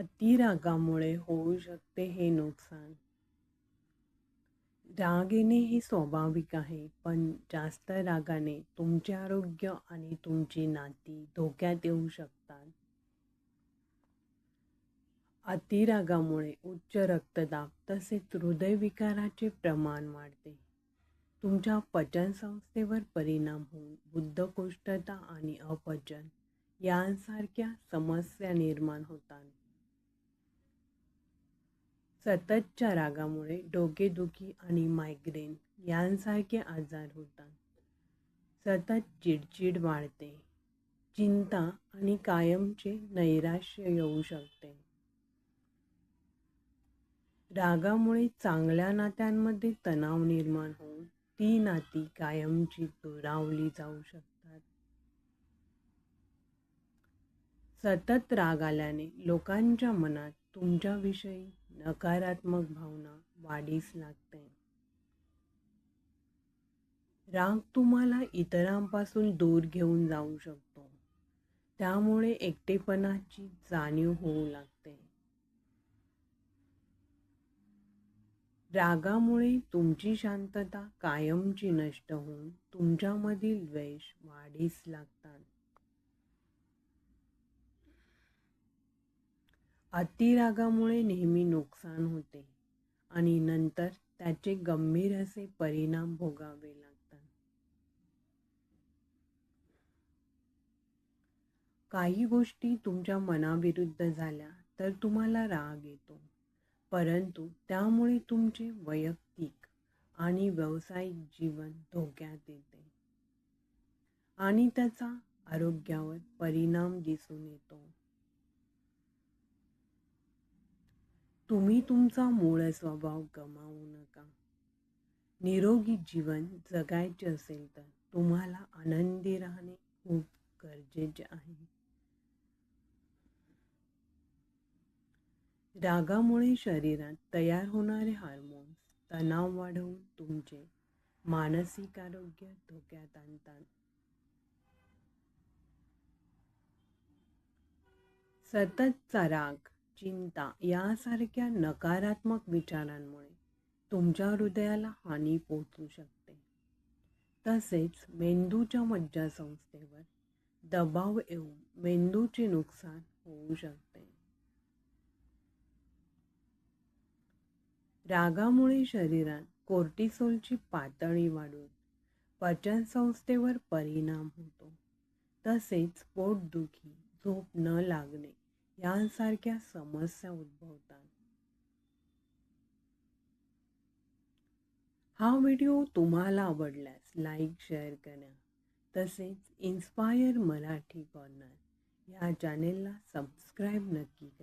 अतिरागामुळे होऊ शकते हे नुकसान. राग येणे हे स्वाभाविक आहे, पण जास्त रागाने तुमचे आरोग्य आणि तुमची नाती धोक्यात येऊ शकतात. अतिरागामुळे उच्च रक्तदाब तसेच हृदयविकाराचे प्रमाण वाढते. तुमच्या पचनसंस्थेवर परिणाम होऊन बद्धकोष्ठता आणि अपचन यांसारख्या समस्या निर्माण होतात. सततच्या रागामुळे डोकेदुखी आणि मायग्रेन यांसारखे आजार होतात. सतत चिडचिड वाढते, चिंता आणि कायमचे नैराश्य येऊ शकते. रागामुळे चांगल्या नात्यांमध्ये तणाव निर्माण होऊन ती नाती कायमची दुरावली जाऊ शकतात. सतत राग आल्याने लोकांच्या मनात तुमच्याविषयी नकारात्मक भावना वाढीस लागते. राग तुम्हाला इतरांपासून दूर घेऊन जाऊ शकतो. त्यामुळे एकटेपणाची जाणीव होऊ लागते. रागामुळे तुमची शांतता कायमची नष्ट होऊन तुमच्यामधील द्वेष वाढीस लागतात. अतिरागामुळे नेहमी नुकसान होते आणि नंतर त्याचे गंभीर असे परिणाम भोगावे लागतात. काही गोष्टी तुमच्या मनाविरुद्ध झाल्या तर तुम्हाला राग येतो, परंतु त्यामुळे तुमचे वैयक्तिक आणि व्यावसायिक जीवन धोक्यात येते आणि त्याचा आरोग्यावर परिणाम दिसून येतो. तुम्ही तुमचा मूळ स्वभाव गमावू नका. निरोगी जीवन जगायचे असेल तर तुम्हाला आनंदी राहणे खूप गरजेचे आहे. रागामुळे शरीरात तयार होणारे हार्मोन्स तणाव वाढवून तुमचे मानसिक आरोग्य धोक्यात आणतात. सततचा राग, चिंता यासारख्या नकारात्मक विचारांमुळे तुमच्या हृदयाला हानी पोहोचू शकते. तसेच मेंदूच्या मज्जासंस्थेवर दबाव येऊन मेंदूचे नुकसान होऊ शकते. रागामुळे शरीरात कोर्टिसोलची पातळी वाढून पचनसंस्थेवर परिणाम होतो. तसेच पोटदुखी, झोप न लागणे यांसारख्या समस्या उद्भवतात. हा व्हिडिओ तुम्हाला आवडल्यास लाईक, शेअर करा. तसेच इन्स्पायर मराठी कॉर्नर या चॅनेलला सबस्क्राईब नक्की करा.